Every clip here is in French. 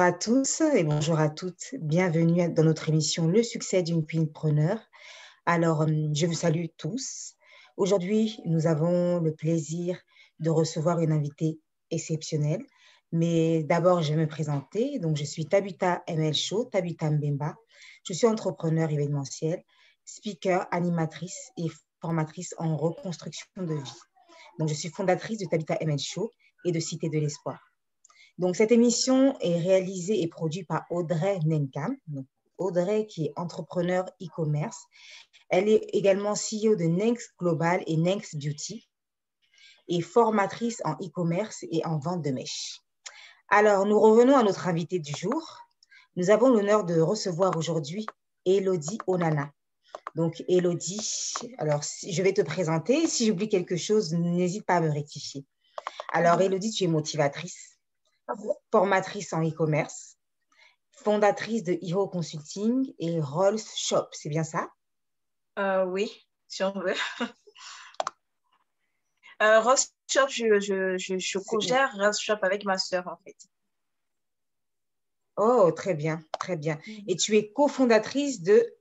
à tous et bonjour à toutes. Bienvenue dans notre émission Le succès d'une queenpreneur. Alors, je vous salue tous. Aujourd'hui, nous avons le plaisir de recevoir une invitée exceptionnelle. Mais d'abord, je vais me présenter. Donc, je suis Tabitha ML Show, Tabitha Mbemba. Je suis entrepreneur événementiel, speaker, animatrice et formatrice en reconstruction de vie. Donc, je suis fondatrice de Tabitha ML Show et de Cité de l'Espoir. Donc, cette émission est réalisée et produite par Audrey Nenkam. Donc, Audrey, qui est entrepreneur e-commerce. Elle est également CEO de Next Global et Next Beauty et formatrice en e-commerce et en vente de mèches. Alors, nous revenons à notre invitée du jour. Nous avons l'honneur de recevoir aujourd'hui Élodie Onana. Donc, Élodie, alors, je vais te présenter. Si j'oublie quelque chose, n'hésite pas à me rectifier. Alors, Élodie, tu es motivatrice, formatrice en e-commerce, fondatrice de Hero Consulting et Rolls Shop, c'est bien ça? Oui, si on veut. Rolls Shop, je co-gère Rolls Shop avec ma sœur, en fait. Oh, très bien, très bien. Et tu es cofondatrice de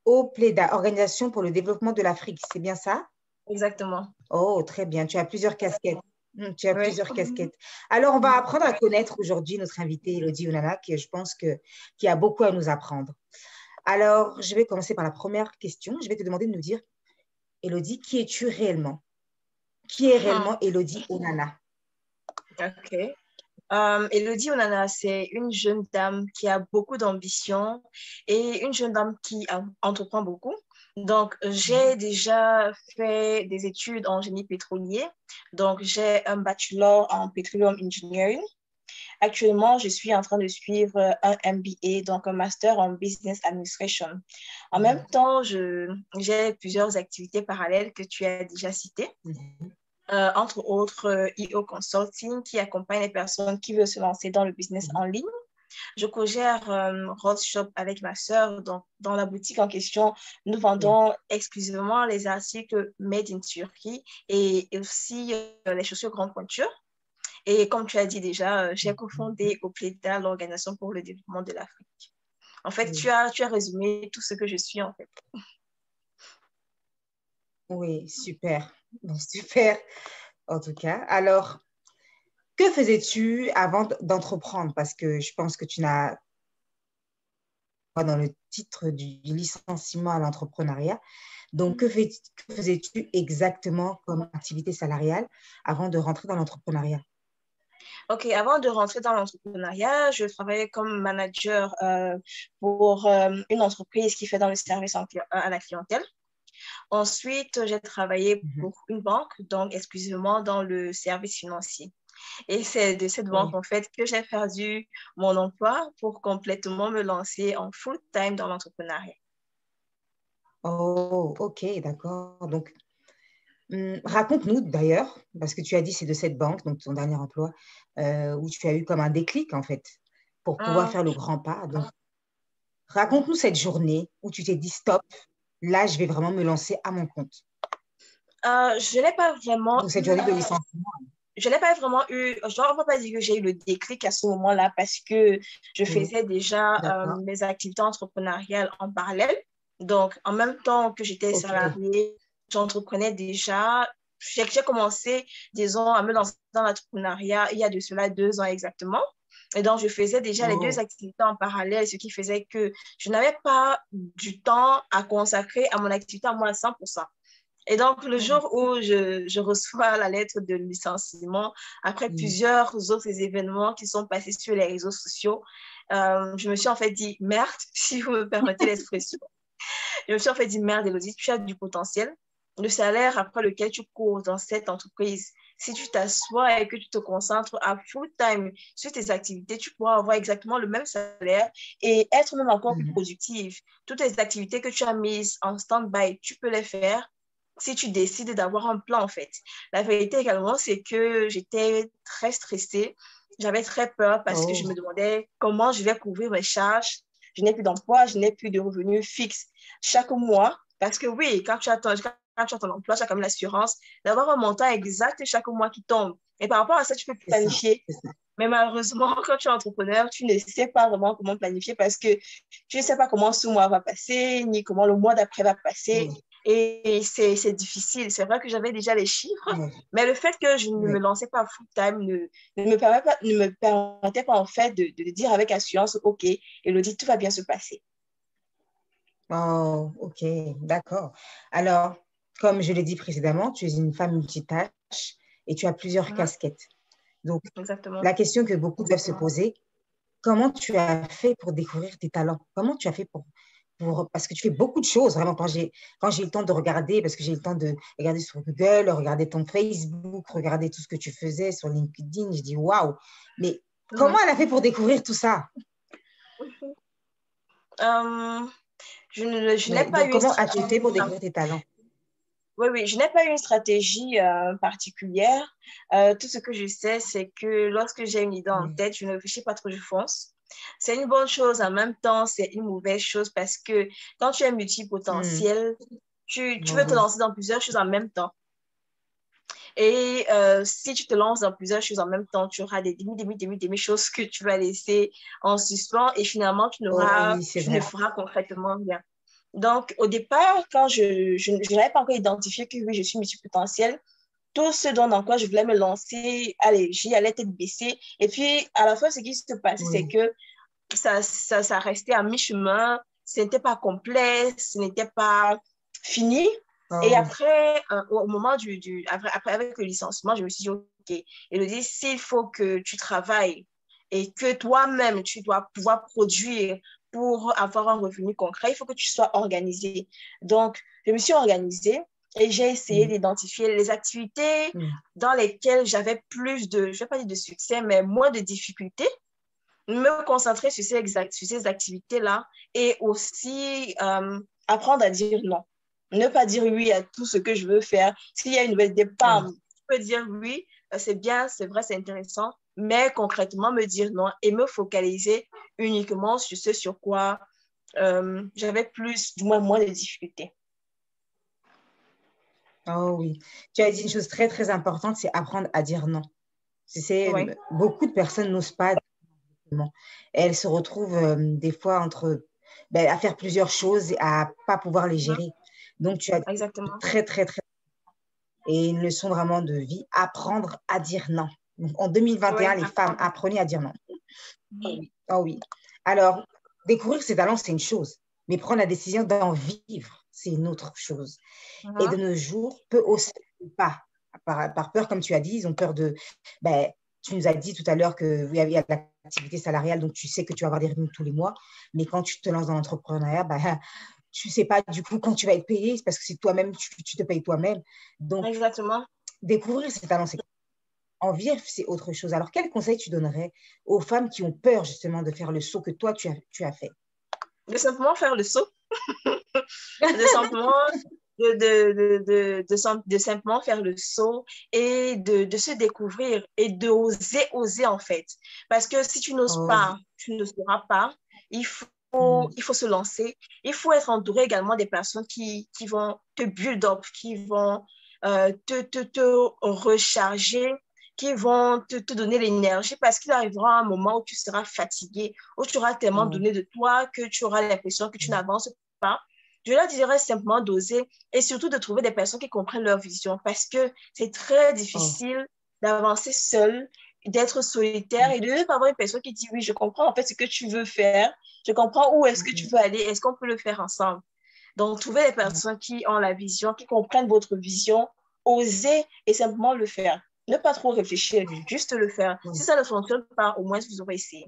OPLEDA, Organisation pour le développement de l'Afrique, c'est bien ça? Exactement. Oh, très bien. Tu as plusieurs casquettes. Tu as Oui. plusieurs casquettes. Alors, on va apprendre à connaître aujourd'hui notre invitée, Élodie Onana, qui je pense qui a beaucoup à nous apprendre. Alors, je vais commencer par la première question. Je vais te demander de nous dire, Élodie, qui es-tu réellement? Qui est réellement Élodie Onana? OK. Élodie Onana, c'est une jeune dame qui a beaucoup d'ambition et une jeune dame qui entreprend beaucoup. Donc, j'ai déjà fait des études en génie pétrolier. Donc, j'ai un bachelor en petroleum engineering. Actuellement, je suis en train de suivre un MBA, donc un master en business administration. En même temps, j'ai plusieurs activités parallèles que tu as déjà citées. Entre autres, EO Consulting qui accompagne les personnes qui veulent se lancer dans le business en ligne. Je co-gère Rolls Shop avec ma sœur. Donc, dans la boutique en question, nous vendons exclusivement les articles made in Turkey et aussi les chaussures grande pointure. Et comme tu as dit déjà, j'ai cofondé OPLEDA, l'Organisation pour le développement de l'Afrique. En fait, tu as résumé tout ce que je suis, en fait. Oui, super. Bon, super, en tout cas. Alors, que faisais-tu avant d'entreprendre? Parce que je pense que tu n'as pas dans le titre du licenciement à l'entrepreneuriat. Donc, que faisais-tu exactement comme activité salariale avant de rentrer dans l'entrepreneuriat? OK, avant de rentrer dans l'entrepreneuriat, je travaillais comme manager pour une entreprise qui fait dans le service à la clientèle. Ensuite, j'ai travaillé pour une banque, donc exclusivement dans le service financier. Et c'est de cette banque, en fait, que j'ai perdu mon emploi pour complètement me lancer en full-time dans l'entrepreneuriat. Oh, ok, d'accord. Donc, raconte-nous d'ailleurs, parce que tu as dit c'est de cette banque, donc ton dernier emploi, où tu as eu comme un déclic, en fait, pour pouvoir faire le grand pas. Donc, raconte-nous cette journée où tu t'es dit, stop, là, je vais vraiment me lancer à mon compte. Je n'ai pas vraiment Donc, cette journée de licenciement. Je n'ai pas vraiment eu, je ne peux pas dire que j'ai eu le déclic à ce moment-là parce que je faisais déjà mes activités entrepreneuriales en parallèle. Donc, en même temps que j'étais salariée, j'entreprenais déjà. J'ai commencé, disons, à me lancer dans l'entrepreneuriat il y a de cela 2 ans exactement. Et donc, je faisais déjà les 2 activités en parallèle, ce qui faisait que je n'avais pas du temps à consacrer à mon activité à moi à 100%. Et donc, le jour où je reçois la lettre de licenciement, après plusieurs autres événements qui sont passés sur les réseaux sociaux, je me suis en fait dit, merde, si vous me permettez l'expression, je me suis en fait dit, merde, Élodie, tu as du potentiel. Le salaire après lequel tu cours dans cette entreprise, si tu t'assois et que tu te concentres à full-time sur tes activités, tu pourras avoir exactement le même salaire et être même encore plus productive. Toutes les activités que tu as mises en stand-by, tu peux les faire si tu décides d'avoir un plan, en fait. La vérité également, c'est que j'étais très stressée. J'avais très peur parce que je me demandais comment je vais couvrir mes charges. Je n'ai plus d'emploi, je n'ai plus de revenus fixes chaque mois. Parce que oui, quand tu as ton emploi, tu as quand même l'assurance d'avoir un montant exact chaque mois qui tombe. Et par rapport à ça, tu peux planifier Mais malheureusement, quand tu es entrepreneur, tu ne sais pas vraiment comment planifier parce que tu ne sais pas comment ce mois va passer, ni comment le mois d'après va passer. Oui, Et c'est difficile. C'est vrai que j'avais déjà les chiffres, oui, mais le fait que je ne me oui. lançais pas full-time ne me permettait pas en fait de dire avec assurance, OK, Élodie, tout va bien se passer. Oh, ok, d'accord. Alors, comme je l'ai dit précédemment, tu es une femme multitâche et tu as plusieurs Mhm, casquettes. Donc, exactement. la question que beaucoup doivent se poser, comment tu as fait pour découvrir tes talents? Comment tu as fait parce que tu fais beaucoup de choses, vraiment, quand j'ai eu le temps de regarder, parce que j'ai eu le temps de regarder sur Google, regarder ton Facebook, regarder tout ce que tu faisais sur LinkedIn, je dis, waouh, mais comment Mhm. elle a fait pour découvrir tout ça? Euh, je n'ai Oui, pas donc, eu une comment as-tu stratégie. fait pour découvrir tes talents? Oui, oui, je n'ai pas eu une stratégie particulière. Tout ce que je sais, c'est que lorsque j'ai une idée en Oui. tête, je ne réfléchis pas trop, je fonce. C'est une bonne chose, en même temps, c'est une mauvaise chose parce que quand tu es Hmm. multipotentiel, tu Oh, veux te oui. lancer dans plusieurs choses en même temps. Et si tu te lances dans plusieurs choses en même temps, tu auras des demi choses que tu vas laisser en suspens et finalement, Oh, oui, c'est tu ne vrai. feras concrètement rien. Donc, au départ, quand je n'avais pas encore identifié que oui, je suis multipotentielle, tout ce dans quoi je voulais me lancer, allez, j'y allais tête baissée. Et puis, à la fin, ce qui se passait, c'est Oui. que ça restait à mi-chemin, ce n'était pas complet, ce n'était pas fini. Et Oh, oui. après, au moment après, avec le licenciement, je me suis dit, OK, Élodie, s'il faut que tu travailles et que toi-même, tu dois pouvoir produire pour avoir un revenu concret, il faut que tu sois organisé. Donc, je me suis organisée et j'ai essayé Oui. d'identifier les activités Oui. dans lesquelles j'avais plus de, je ne vais pas dire de succès, mais moins de difficultés, me concentrer sur sur ces activités-là et aussi apprendre à dire non. Ne pas dire oui à tout ce que je veux faire. S'il y a une nouvelle départ, Oh. je peux dire oui, c'est bien, c'est vrai, c'est intéressant, mais concrètement me dire non et me focaliser uniquement sur ce sur quoi j'avais plus, du moins moins de difficultés. Oh, oui. Tu as dit une chose très, très importante, c'est apprendre à dire non. Oui, Beaucoup de personnes n'osent pas dire non. Elles se retrouvent des fois à faire plusieurs choses et à pas pouvoir les gérer. Donc, tu as dit exactement. très, très, très, et une leçon vraiment de vie, apprendre à dire non. Donc, en 2021, Oui, les femmes, apprendre. apprenez à dire non. Oh oui. Oh oui. Alors, découvrir ses talents, c'est une chose, mais prendre la décision d'en vivre, c'est une autre chose. Et de Mhm. nos jours, peu osent pas, par peur, comme tu as dit, ils ont peur de. Ben, tu nous as dit tout à l'heure qu'il y a de l'activité salariale, donc tu sais que tu vas avoir des revenus tous les mois, mais quand tu te lances dans l'entrepreneuriat, ben, tu ne sais pas du coup quand tu vas être payé, c'est parce que c'est toi-même, tu te payes toi-même. Donc, Exactement. découvrir ses talents, c'est en vivre, c'est autre chose. Alors, quel conseil tu donnerais aux femmes qui ont peur justement de faire le saut que toi, tu as fait? De simplement faire le saut, de simplement de simplement faire le saut et de se découvrir et de oser en fait. Parce que si tu n'oses Oh, pas, tu ne sauras pas. hmm. Il faut se lancer. Il faut être entouré également des personnes qui vont te build up, qui vont te recharger, qui vont te donner l'énergie parce qu'il arrivera un moment où tu seras fatigué, où tu auras tellement Oh, donné de toi que tu auras l'impression que tu n'avances pas. Je leur dirais simplement d'oser et surtout de trouver des personnes qui comprennent leur vision parce que c'est très oh, difficile d'avancer seul, d'être solitaire et de ne pas avoir une personne qui dit oui, je comprends en fait ce que tu veux faire, je comprends où est-ce que tu veux aller, est-ce qu'on peut le faire ensemble. Donc, trouver des personnes qui ont la vision, qui comprennent votre vision, oser et simplement le faire. Ne pas trop réfléchir, oui, juste le faire. Si oui. ça ne fonctionne pas, au moins vous aurez essayé.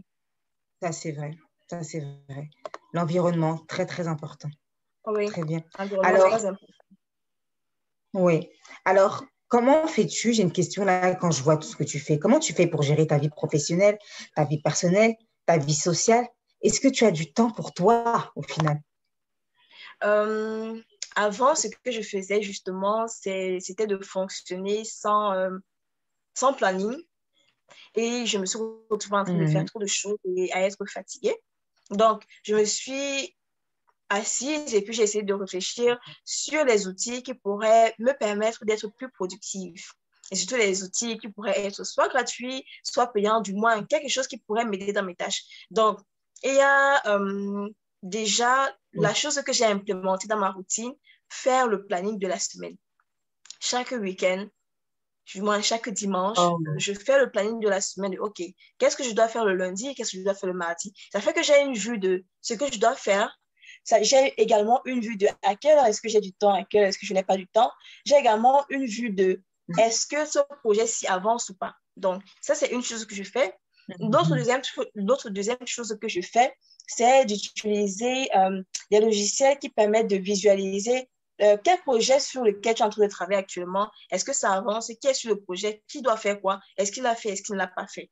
Ça, c'est vrai. Ça, c'est vrai. L'environnement, très, très important. Oui, Très bien. l'environnement est Alors, très important. oui. Alors, comment fais-tu? J'ai une question là quand je vois tout ce que tu fais. Comment tu fais pour gérer ta vie professionnelle, ta vie personnelle, ta vie sociale? Est-ce que tu as du temps pour toi au final? Euh, Avant, ce que je faisais justement, c'était de fonctionner sans planning et je me suis retrouvée en train de faire Mhm. trop de choses et à être fatiguée. Donc, je me suis assise et puis j'ai essayé de réfléchir sur les outils qui pourraient me permettre d'être plus productive. et surtout les outils qui pourraient être soit gratuits, soit payants, du moins quelque chose qui pourrait m'aider dans mes tâches. Donc, il y a déjà la chose que j'ai implémentée dans ma routine, faire le planning de la semaine. Chaque week-end, du moins chaque dimanche, je fais le planning de la semaine. OK, qu'est-ce que je dois faire le lundi et qu'est-ce que je dois faire le mardi? Ça fait que j'ai une vue de ce que je dois faire. J'ai également une vue de à quelle heure est-ce que j'ai du temps, à quelle heure est-ce que je n'ai pas du temps. J'ai également une vue de est-ce que ce projet-ci avance ou pas. Donc, ça, c'est une chose que je fais. L'autre deuxième chose que je fais, c'est d'utiliser des logiciels qui permettent de visualiser quel projet sur lequel tu es en train de travailler actuellement, est-ce que ça avance, qui est sur le projet, qui doit faire quoi, est-ce qu'il l'a fait, est-ce qu'il ne l'a pas fait.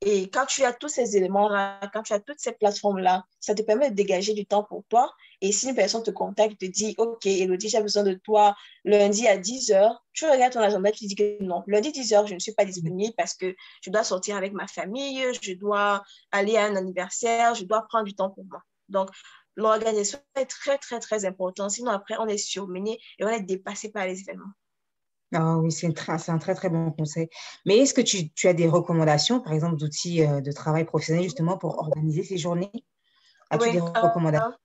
Et quand tu as tous ces éléments-là, quand tu as toutes ces plateformes-là, ça te permet de dégager du temps pour toi. Et si une personne te contacte, te dit, OK, Elodie, j'ai besoin de toi lundi à 10h, tu regardes ton agenda, tu dis que non, lundi 10h, je ne suis pas disponible parce que je dois sortir avec ma famille, je dois aller à un anniversaire, je dois prendre du temps pour moi. Donc, l'organisation est très, très, très importante. Sinon, après, on est surmené et on est dépassé par les événements. Ah oui, c'est un très, très bon conseil. Mais est-ce que tu as des recommandations, par exemple, d'outils de travail professionnel, justement, pour organiser ces journées? As-tu des Oui, recommandations?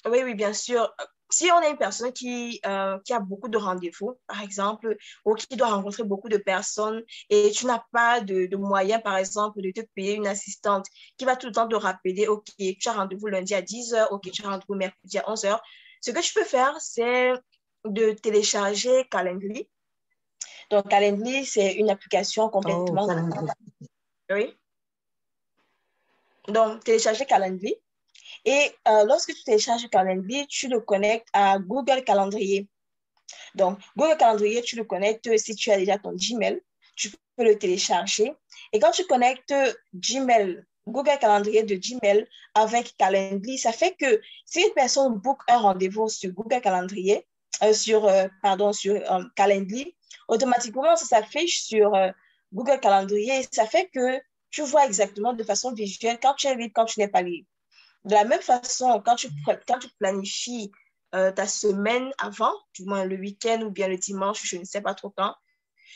oui, oui, bien sûr. Si on est une personne qui a beaucoup de rendez-vous, par exemple, ou qui doit rencontrer beaucoup de personnes et tu n'as pas de moyens, par exemple, de te payer une assistante qui va tout le temps te rappeler, OK, tu as rendez-vous lundi à 10h, OK, tu as rendez-vous mercredi à 11h. Ce que tu peux faire, c'est de télécharger Calendly. Donc, Calendly, c'est une application Oh, complètement calendrier. gratuite. Donc, télécharger Calendly. Et lorsque tu télécharges Calendly, tu le connectes à Google Calendrier. Donc, Google Calendrier, tu le connectes si tu as déjà ton Gmail. Tu peux le télécharger. Et quand tu connectes Gmail, Google Calendrier de Gmail avec Calendly, ça fait que si une personne book un rendez-vous sur Google Calendrier, sur Calendly, automatiquement, ça s'affiche sur Google Calendrier. Et ça fait que tu vois exactement de façon visuelle quand tu es libre, quand tu n'es pas libre. De la même façon, quand tu planifies ta semaine avant, du moins le week-end ou bien le dimanche, je ne sais pas trop quand,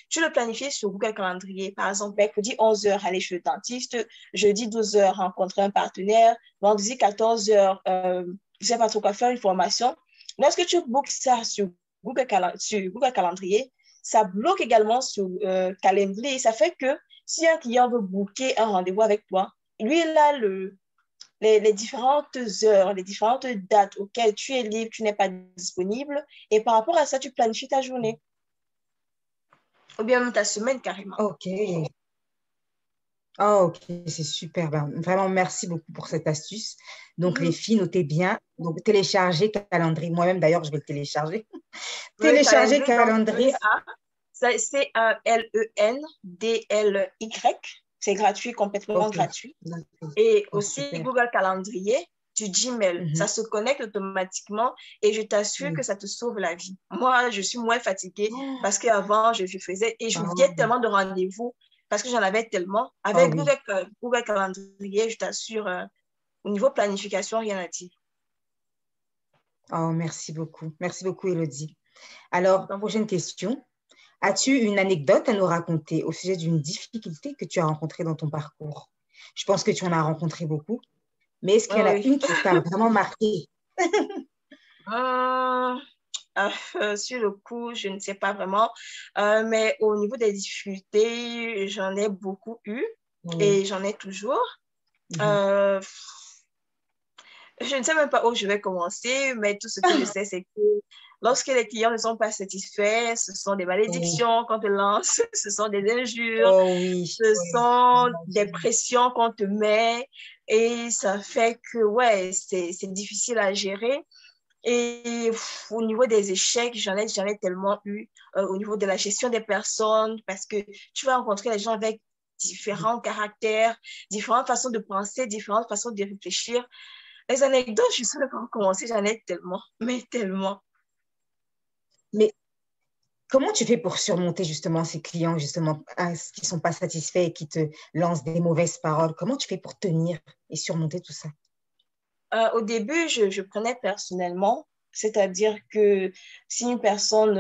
tu le planifies sur Google Calendrier. Par exemple, mercredi 11h, aller chez le dentiste, jeudi 12h, rencontrer un partenaire, vendredi 14h, je ne sais pas trop quoi faire, une formation. Lorsque tu bookes ça sur Google Calendrier, ça bloque également sur Calendly. Ça fait que si un client veut booker un rendez-vous avec toi, lui, il a les différentes heures, les différentes dates auxquelles tu es libre, tu n'es pas disponible. Et par rapport à ça, tu planifies ta journée. Ou bien même ta semaine carrément. OK. Oh, OK, c'est super. Ben, vraiment, merci beaucoup pour cette astuce. Donc, les filles, notez bien. Donc, télécharger calendrier. Moi-même, d'ailleurs, je vais le télécharger. Oui, Télécharger calendrier, donc calendrier. C-A-L-E-N-D-L-Y. C'est gratuit, complètement OK. gratuit. D'accord. Et Oh, aussi super. Google Calendrier du Gmail. Ça se connecte automatiquement et je t'assure que Oui. ça te sauve la vie. Moi, je suis moins fatiguée parce qu'avant, je faisais et j'oubliais Oh, tellement de rendez-vous parce que j'en avais tellement. oh Avec oui. Google Calendrier, je t'assure, au niveau planification, rien à dire. Oh, merci beaucoup. Merci beaucoup, Élodie. Alors, Donc, prochaine question. As-tu une anecdote à nous raconter au sujet d'une difficulté que tu as rencontrée dans ton parcours? Je pense que tu en as rencontré beaucoup, mais est-ce qu'il y en a oui. une qui t'a vraiment marqué? Hum, sur le coup, je ne sais pas vraiment, mais au niveau des difficultés, j'en ai beaucoup eu Oui. et j'en ai toujours. Mhm. Euh, je ne sais même pas où je vais commencer, mais tout ce que je sais, c'est que lorsque les clients ne sont pas satisfaits, ce sont des Oh, malédictions qu'on te lance, ce sont des injures, oh oui, ce oui, sont des j'imagine. pressions qu'on te met et ça fait que, ouais, c'est difficile à gérer. Et au niveau des échecs, j'en ai tellement eu au niveau de la gestion des personnes parce que tu vas rencontrer les gens avec différents caractères, différentes façons de penser, différentes façons de réfléchir. Les anecdotes, je ne sais pas comment commencer, j'en ai tellement, mais tellement. Mais comment tu fais pour surmonter justement ces clients justement qui ne sont pas satisfaits et qui te lancent des mauvaises paroles? Comment tu fais pour tenir et surmonter tout ça? Au début, je prenais personnellement. C'est-à-dire que si une personne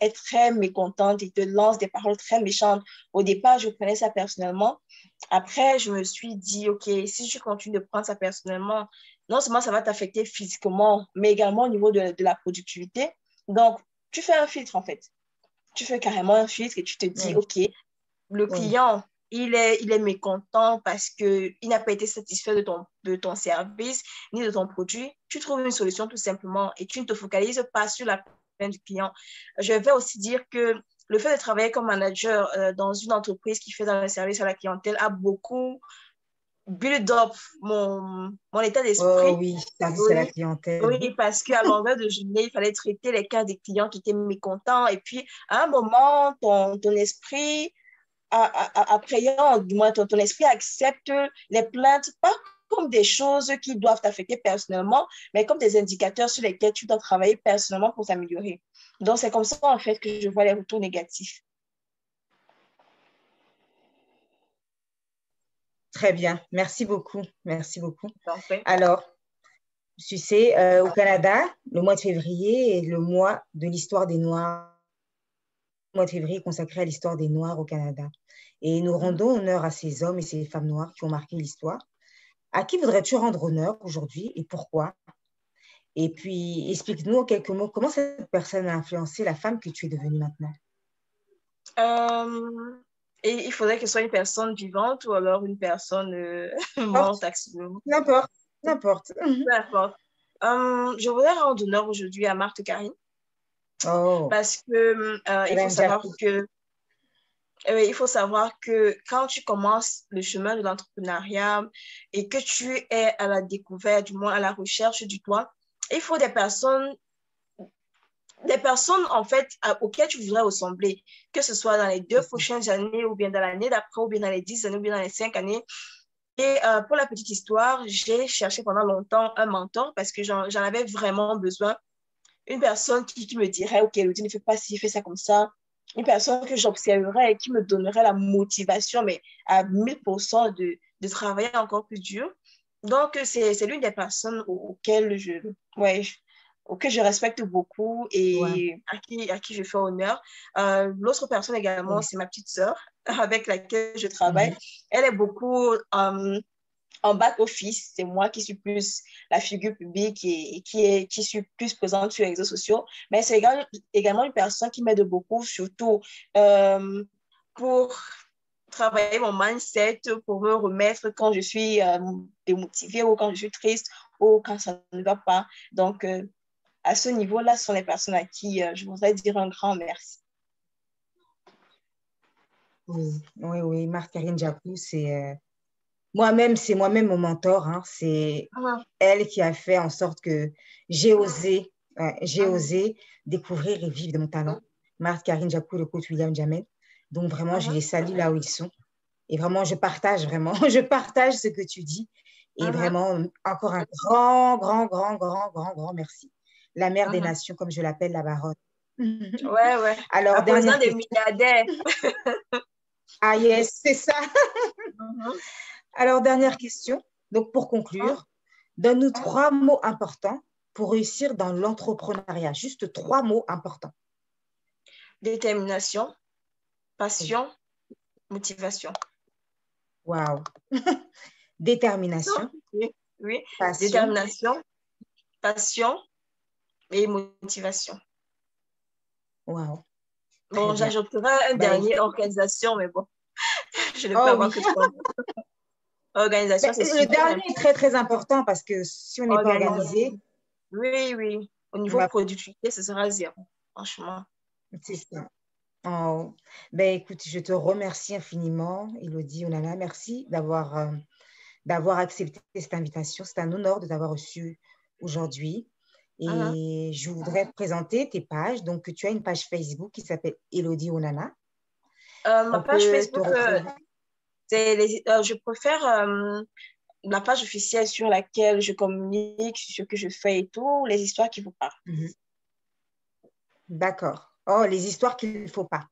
est très mécontente et te lance des paroles très méchantes, au départ, je prenais ça personnellement. Après, je me suis dit, OK, si je continue de prendre ça personnellement, non seulement ça va t'affecter physiquement, mais également au niveau de la productivité. Donc, tu fais un filtre, en fait. Tu fais carrément un filtre et tu te dis, Oui, OK, le oui. client, il est mécontent parce qu'il n'a pas été satisfait de ton service ni de ton produit. Tu trouves une solution tout simplement et tu ne te focalises pas sur la peine du client. Je vais aussi dire que le fait de travailler comme manager dans une entreprise qui fait dans le service à la clientèle a beaucoup build up mon état Oh d'esprit. oui, service à la Oui, clientèle. oui, parce qu'à longueur de journée, il fallait traiter les cas des clients qui étaient mécontents. Et puis, à un moment, ton esprit appréhende, du moins ton esprit accepte les plaintes, pas comme des choses qui doivent t'affecter personnellement, mais comme des indicateurs sur lesquels tu dois travailler personnellement pour t'améliorer. Donc, c'est comme ça, en fait, que je vois les retours négatifs. Très bien, merci beaucoup, merci beaucoup. Donc, Alors, tu sais, au Canada, le mois de février est le mois de l'histoire des Noirs. Le mois de février est consacré à l'histoire des Noirs au Canada. Et nous rendons honneur à ces hommes et ces femmes noires qui ont marqué l'histoire. À qui voudrais-tu rendre honneur aujourd'hui et pourquoi? Et puis, explique-nous en quelques mots comment cette personne a influencé la femme que tu es devenue maintenant. euh, et il faudrait que ce soit une personne vivante ou alors une personne morte, N'importe, accidentellement. n'importe, n'importe. Peu importe. Je voudrais rendre honneur aujourd'hui à Marthe Karine Oh, parce que il faut Madame savoir Diakou. que il faut savoir que quand tu commences le chemin de l'entrepreneuriat et que tu es à la découverte, du moins à la recherche du toit, il faut des personnes en fait auxquelles tu voudrais ressembler, que ce soit dans les C'est deux ça. prochaines années ou bien dans l'année d'après ou bien dans les 10 années ou bien dans les 5 années. Et pour la petite histoire, j'ai cherché pendant longtemps un mentor parce que j'en avais vraiment besoin. Une personne qui me dirait, OK, Elodie, ne fais pas ci, fais ça comme ça. Une personne que j'observerais et qui me donnerait la motivation, mais à 1000% de travailler encore plus dur. Donc, c'est l'une des personnes ouais, auxquelles je respecte beaucoup Ouais, et à qui je fais honneur. L'autre personne également, ouais. c'est ma petite sœur avec laquelle je travaille. Mhm. Elle est beaucoup en back-office, c'est moi qui suis plus la figure publique et qui suis plus présente sur les réseaux sociaux. Mais c'est également une personne qui m'aide beaucoup, surtout pour travailler mon mindset, pour me remettre quand je suis démotivée ou quand je suis triste ou quand ça ne va pas. Donc, à ce niveau-là, ce sont les personnes à qui je voudrais dire un grand merci. Oui, oui, oui. Marc-Karine Diakou, c'est moi-même mon mentor, hein. C'est Mhm, elle qui a fait en sorte que j'ai mhm, osé découvrir et vivre de mon talent. Marc-Karine Diakou, le coach William Jamel. Donc vraiment, je mhm, les salue là où ils sont. Et vraiment, je partage ce que tu dis. Et mhm, vraiment, encore un grand, grand, grand, grand, grand, grand merci. La mère des mhm. nations, comme je l'appelle, la baronne. Ouais, ouais. Alors, La présidente dernière des question. milliardaires. Ah yes, c'est ça. Mhm. Alors, dernière question. Donc, pour conclure, donne-nous 3 mots importants pour réussir dans l'entrepreneuriat. Juste 3 mots importants. Détermination, Oui. passion, motivation. Waouh. Détermination, Oui, oui. passion. Détermination, passion et motivation. Waouh. Très Bon, bien. j'ajouterai un Bah, dernier, organisation, mais bon, je ne peux oh avoir oui. que 3 mots. Organisation, Ben, c'est le super dernier est important. très, très important parce que si on n'est pas Organisation. organisé, Oui, oui. Au on niveau va... productivité, ce sera zéro, franchement. c'est ça. Oh. Ben, écoute, je te remercie infiniment, Elodie Onana. Merci d'avoir accepté cette invitation. C'est un honneur de t'avoir reçu aujourd'hui. Mhm. Et je voudrais te présenter tes pages. Donc, tu as une page Facebook qui s'appelle Elodie Onana. Ma On page peut te Facebook, retrouver. je préfère la page officielle sur laquelle je communique sur ce que je fais et tout, les histoires qui vous parlent. Mhm. D'accord. Oh, les histoires qu'il ne faut pas.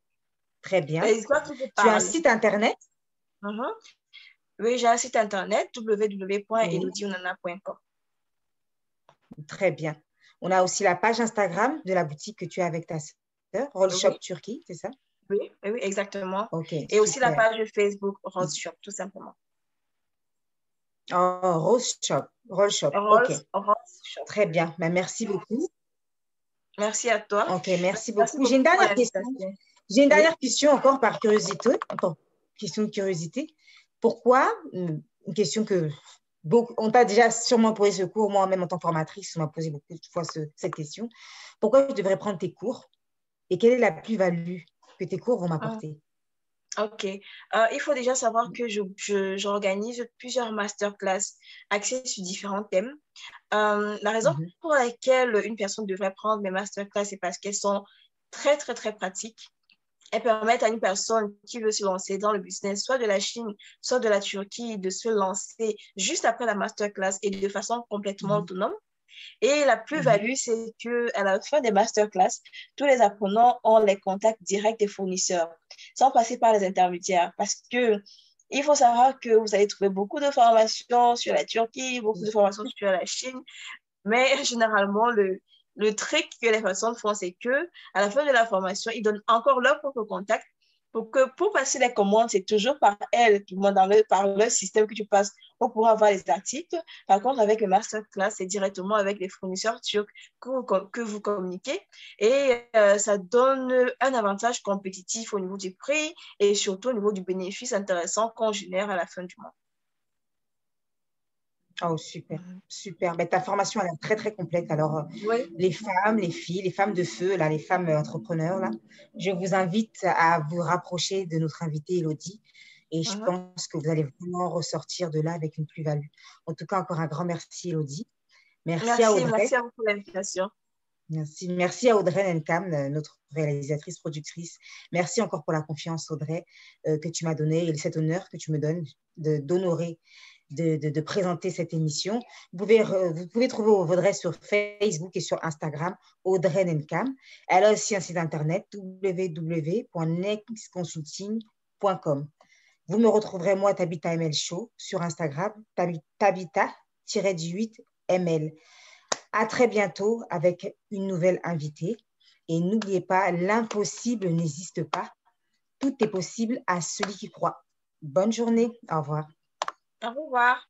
Très bien. Les histoires qui vous Tu as un parlent. site internet? Mhm. Oui, j'ai un site internet Oui. www.elodionana.com. Très bien. On a aussi la page Instagram de la boutique que tu as avec ta sœur, Roll Shop Oui, Turquie, c'est ça? oui, oui, oui, exactement. Ok, Et aussi la super. page Facebook Rose Shop, tout simplement. Oh, Roll Shop, ok. Rose Shop. Très bien. Ben, merci beaucoup. Merci à toi. Ok, merci Merci beaucoup. J'ai une beaucoup pour dernière question. l'invitation. J'ai une Oui. dernière question encore par curiosité. Encore question de curiosité. Pourquoi, une question que beaucoup, on t'a déjà sûrement posé ce cours, moi-même en tant que formatrice, on m'a posé beaucoup de fois cette question. Pourquoi je devrais prendre tes cours et quelle est la plus-value que tes cours vont Ah, m'apporter? ok. Il faut déjà savoir que j'organise plusieurs masterclass axées sur différents thèmes. La raison Mhm, pour laquelle une personne devrait prendre mes masterclass, c'est parce qu'elles sont très, très, très pratiques. Elles permettent à une personne qui veut se lancer dans le business, soit de la Chine, soit de la Turquie, de se lancer juste après la masterclass et de façon complètement mhm, autonome. Et la mhm. plus-value, c'est qu'à la fin des masterclass, tous les apprenants ont les contacts directs des fournisseurs, sans passer par les intermédiaires. Parce que il faut savoir que vous allez trouver beaucoup de formations sur la Turquie, beaucoup de formations sur la Chine, mais généralement, le trick que les personnes font, c'est que à la fin de la formation, ils donnent encore leur propre contact pour passer les commandes, c'est toujours par elles, par le système que tu passes pour pouvoir avoir les articles. Par contre, avec le masterclass, c'est directement avec les fournisseurs turcs que vous communiquez et ça donne un avantage compétitif au niveau du prix et surtout au niveau du bénéfice intéressant qu'on génère à la fin du mois. Oh, super, super. Ben, ta formation, elle est très, très complète. Alors, Oui. les femmes, les filles, les femmes de feu, là, les femmes entrepreneurs, là, je vous invite à vous rapprocher de notre invitée Elodie. Et je Mhm. pense que vous allez vraiment ressortir de là avec une plus-value. En tout cas, encore un grand merci, Elodie. Merci à Merci, Audrey. merci à vous pour l'invitation. Merci. Merci à Audrey Nenkam, notre réalisatrice, productrice. Merci encore pour la confiance, Audrey, que tu m'as donnée et cet honneur que tu me donnes d'honorer, de présenter cette émission. Vous pouvez trouver Audrey sur Facebook et sur Instagram, Audrey Nenkam. Elle a aussi un site internet, www.nexconsulting.com. Vous me retrouverez, moi, Tabitha ML Show, sur Instagram, Tabitha-8ML. À très bientôt avec une nouvelle invitée. Et n'oubliez pas, l'impossible n'existe pas. Tout est possible à celui qui croit. Bonne journée. Au revoir. Au revoir.